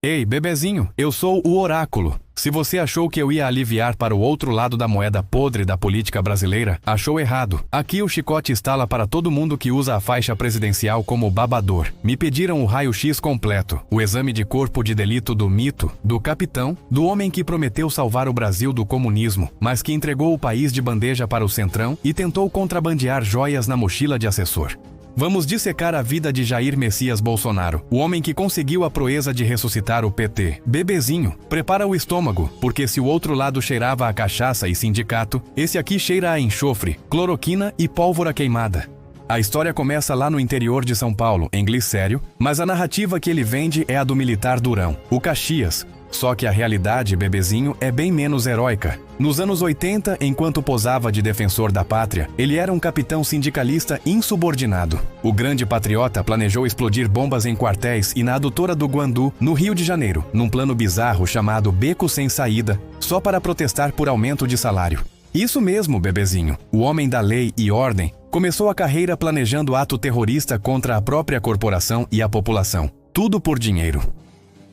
Ei, bebezinho, eu sou o oráculo. Se você achou que eu ia aliviar para o outro lado da moeda podre da política brasileira, achou errado. Aqui o chicote estala para todo mundo que usa a faixa presidencial como babador. Me pediram o raio-x completo, o exame de corpo de delito do mito, do capitão, do homem que prometeu salvar o Brasil do comunismo, mas que entregou o país de bandeja para o Centrão e tentou contrabandear joias na mochila de assessor. Vamos dissecar a vida de Jair Messias Bolsonaro, o homem que conseguiu a proeza de ressuscitar o PT. Bebezinho, prepara o estômago, porque se o outro lado cheirava a cachaça e sindicato, esse aqui cheira a enxofre, cloroquina e pólvora queimada. A história começa lá no interior de São Paulo, em Glicério, mas a narrativa que ele vende é a do militar durão, o Caxias. Só que a realidade, bebezinho, é bem menos heróica. Nos anos 80, enquanto posava de defensor da pátria, ele era um capitão sindicalista insubordinado. O grande patriota planejou explodir bombas em quartéis e na adutora do Guandu, no Rio de Janeiro, num plano bizarro chamado Beco Sem Saída, só para protestar por aumento de salário. Isso mesmo, bebezinho. O homem da lei e ordem começou a carreira planejando ato terrorista contra a própria corporação e a população. Tudo por dinheiro.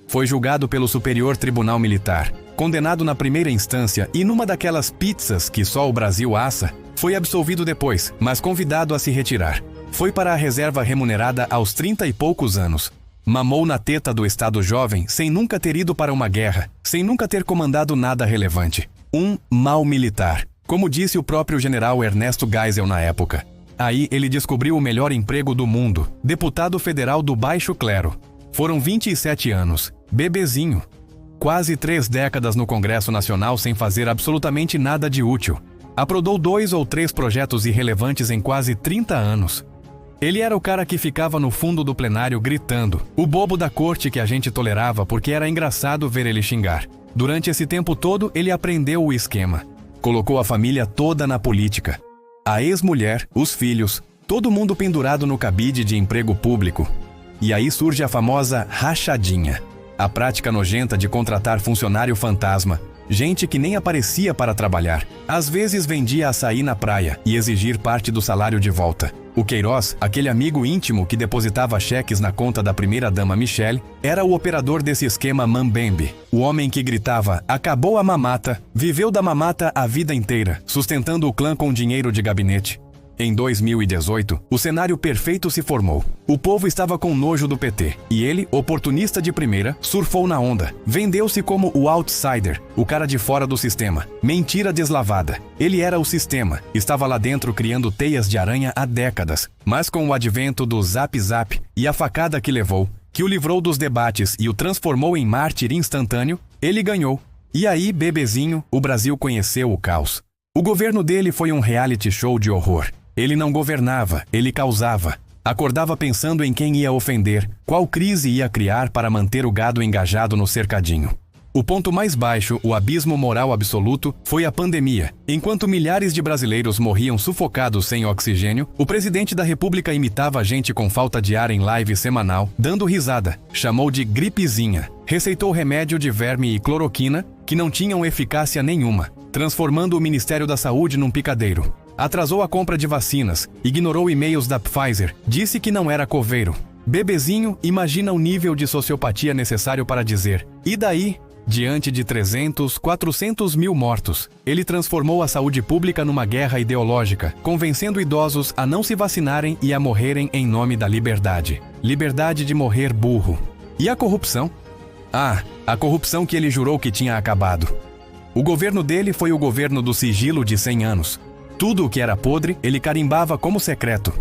Foi julgado pelo Superior Tribunal Militar, condenado na primeira instância e numa daquelas pizzas que só o Brasil assa, foi absolvido depois, mas convidado a se retirar. Foi para a reserva remunerada aos 30 e poucos anos. Mamou na teta do Estado Jovem sem nunca ter ido para uma guerra, sem nunca ter comandado nada relevante. Um mau militar, como disse o próprio general Ernesto Geisel na época. Aí ele descobriu o melhor emprego do mundo, deputado federal do baixo clero. Foram 27 anos. Bebezinho. Quase 3 décadas no Congresso Nacional sem fazer absolutamente nada de útil. Aprovou 2 ou 3 projetos irrelevantes em quase 30 anos. Ele era o cara que ficava no fundo do plenário gritando. O bobo da corte que a gente tolerava porque era engraçado ver ele xingar. Durante esse tempo todo, ele aprendeu o esquema. Colocou a família toda na política. A ex-mulher, os filhos, todo mundo pendurado no cabide de emprego público. E aí surge a famosa rachadinha. A prática nojenta de contratar funcionário fantasma, gente que nem aparecia para trabalhar. Às vezes vendia açaí na praia e exigir parte do salário de volta. O Queiroz, aquele amigo íntimo que depositava cheques na conta da primeira-dama Michele, era o operador desse esquema mambembe. O homem que gritava, acabou a mamata, viveu da mamata a vida inteira, sustentando o clã com dinheiro de gabinete. Em 2018, o cenário perfeito se formou. O povo estava com nojo do PT, e ele, oportunista de primeira, surfou na onda. Vendeu-se como o outsider, o cara de fora do sistema. Mentira deslavada. Ele era o sistema, estava lá dentro criando teias de aranha há décadas. Mas com o advento do Zap Zap e a facada que levou, que o livrou dos debates e o transformou em mártir instantâneo, ele ganhou. E aí, bebezinho, o Brasil conheceu o caos. O governo dele foi um reality show de horror. Ele não governava, ele causava. Acordava pensando em quem ia ofender, qual crise ia criar para manter o gado engajado no cercadinho. O ponto mais baixo, o abismo moral absoluto, foi a pandemia. Enquanto milhares de brasileiros morriam sufocados sem oxigênio, o presidente da República imitava a gente com falta de ar em live semanal, dando risada. Chamou de gripezinha. Receitou remédio de verme e cloroquina, que não tinham eficácia nenhuma, transformando o Ministério da Saúde num picadeiro. Atrasou a compra de vacinas, ignorou e-mails da Pfizer, disse que não era coveiro. Bebezinho, imagina o nível de sociopatia necessário para dizer, e daí? Diante de 300, 400 mil mortos, ele transformou a saúde pública numa guerra ideológica, convencendo idosos a não se vacinarem e a morrerem em nome da liberdade. Liberdade de morrer burro. E a corrupção? Ah, a corrupção que ele jurou que tinha acabado. O governo dele foi o governo do sigilo de 100 anos. Tudo o que era podre, ele carimbava como secreto.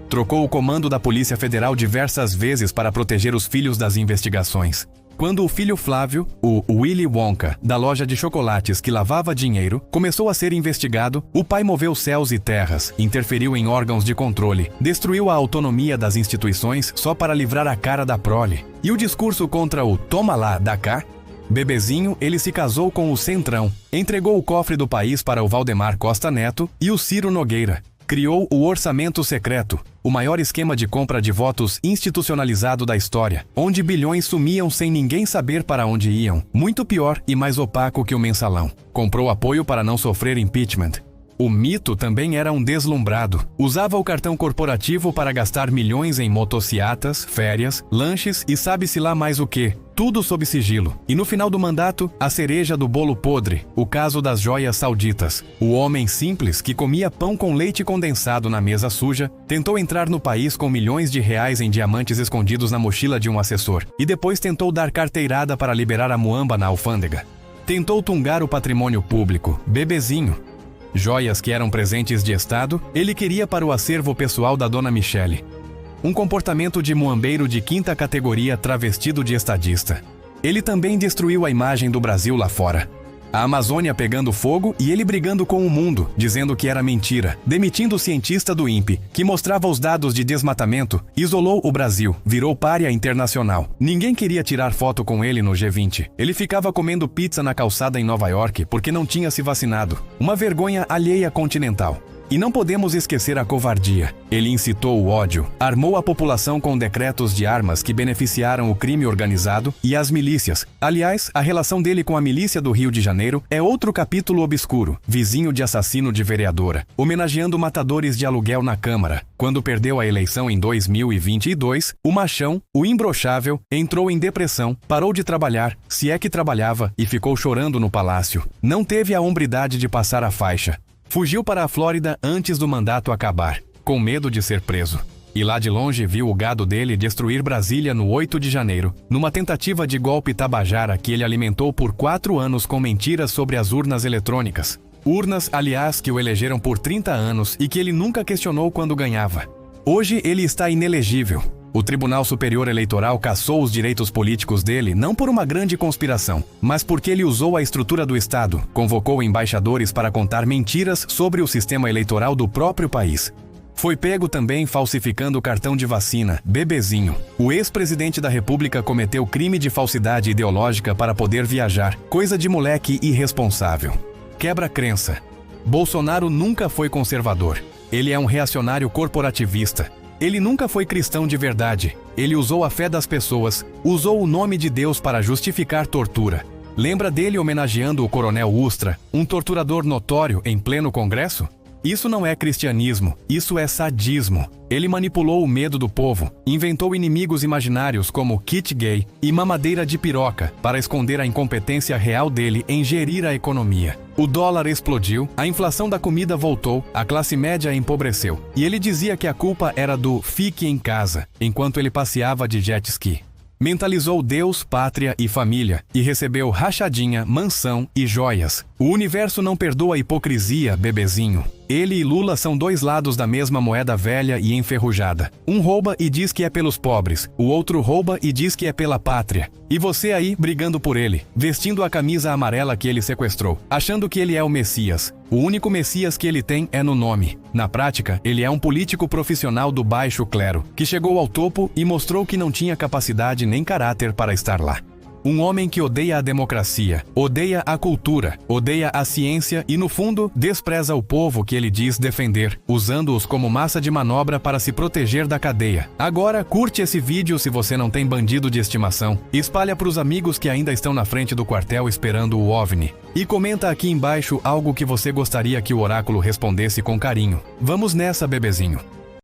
Trocou o comando da Polícia Federal diversas vezes para proteger os filhos das investigações. Quando o filho Flávio, o Willy Wonka, da loja de chocolates que lavava dinheiro, começou a ser investigado, o pai moveu céus e terras, interferiu em órgãos de controle, destruiu a autonomia das instituições só para livrar a cara da prole. E o discurso contra o "toma lá, dá cá"? Bebezinho, ele se casou com o Centrão, entregou o cofre do país para o Valdemar Costa Neto e o Ciro Nogueira. Criou o orçamento secreto, o maior esquema de compra de votos institucionalizado da história, onde bilhões sumiam sem ninguém saber para onde iam. Muito pior e mais opaco que o mensalão. Comprou apoio para não sofrer impeachment. O mito também era um deslumbrado. Usava o cartão corporativo para gastar milhões em motociatas, férias, lanches e sabe-se lá mais o quê. Tudo sob sigilo. E no final do mandato, a cereja do bolo podre, o caso das joias sauditas. O homem simples, que comia pão com leite condensado na mesa suja, tentou entrar no país com milhões de reais em diamantes escondidos na mochila de um assessor. E depois tentou dar carteirada para liberar a muamba na alfândega. Tentou tungar o patrimônio público, bebezinho. Joias que eram presentes de Estado, ele queria para o acervo pessoal da dona Michele. Um comportamento de muambeiro de quinta categoria travestido de estadista. Ele também destruiu a imagem do Brasil lá fora. A Amazônia pegando fogo e ele brigando com o mundo, dizendo que era mentira, demitindo o cientista do INPE, que mostrava os dados de desmatamento, isolou o Brasil, virou pária internacional. Ninguém queria tirar foto com ele no G20. Ele ficava comendo pizza na calçada em Nova York porque não tinha se vacinado. Uma vergonha alheia continental. E não podemos esquecer a covardia. Ele incitou o ódio, armou a população com decretos de armas que beneficiaram o crime organizado e as milícias. Aliás, a relação dele com a milícia do Rio de Janeiro é outro capítulo obscuro, vizinho de assassino de vereadora, homenageando matadores de aluguel na Câmara. Quando perdeu a eleição em 2022, o machão, o imbrochável, entrou em depressão, parou de trabalhar, se é que trabalhava, e ficou chorando no palácio. Não teve a hombridade de passar a faixa. Fugiu para a Flórida antes do mandato acabar, com medo de ser preso. E lá de longe viu o gado dele destruir Brasília no 8 de janeiro, numa tentativa de golpe tabajara que ele alimentou por 4 anos com mentiras sobre as urnas eletrônicas. Urnas, aliás, que o elegeram por 30 anos e que ele nunca questionou quando ganhava. Hoje ele está inelegível. O Tribunal Superior Eleitoral cassou os direitos políticos dele não por uma grande conspiração, mas porque ele usou a estrutura do Estado, convocou embaixadores para contar mentiras sobre o sistema eleitoral do próprio país. Foi pego também falsificando o cartão de vacina, bebezinho. O ex-presidente da República cometeu crime de falsidade ideológica para poder viajar, coisa de moleque irresponsável. Quebra-crença. Bolsonaro nunca foi conservador. Ele é um reacionário corporativista. Ele nunca foi cristão de verdade. Ele usou a fé das pessoas, usou o nome de Deus para justificar tortura. Lembra dele homenageando o coronel Ustra, um torturador notório em pleno Congresso? Isso não é cristianismo, isso é sadismo. Ele manipulou o medo do povo, inventou inimigos imaginários como kit gay e mamadeira de piroca para esconder a incompetência real dele em gerir a economia. O dólar explodiu, a inflação da comida voltou, a classe média empobreceu. E ele dizia que a culpa era do fique em casa, enquanto ele passeava de jet ski. Mentalizou Deus, pátria e família, e recebeu rachadinha, mansão e joias. O universo não perdoa a hipocrisia, bebezinho. Ele e Lula são dois lados da mesma moeda velha e enferrujada. Um rouba e diz que é pelos pobres, o outro rouba e diz que é pela pátria. E você aí brigando por ele, vestindo a camisa amarela que ele sequestrou, achando que ele é o Messias. O único Messias que ele tem é no nome. Na prática, ele é um político profissional do baixo clero, que chegou ao topo e mostrou que não tinha capacidade nem caráter para estar lá. Um homem que odeia a democracia, odeia a cultura, odeia a ciência e, no fundo, despreza o povo que ele diz defender, usando-os como massa de manobra para se proteger da cadeia. Agora, curte esse vídeo se você não tem bandido de estimação, espalha para os amigos que ainda estão na frente do quartel esperando o OVNI. E comenta aqui embaixo algo que você gostaria que o oráculo respondesse com carinho. Vamos nessa, bebezinho!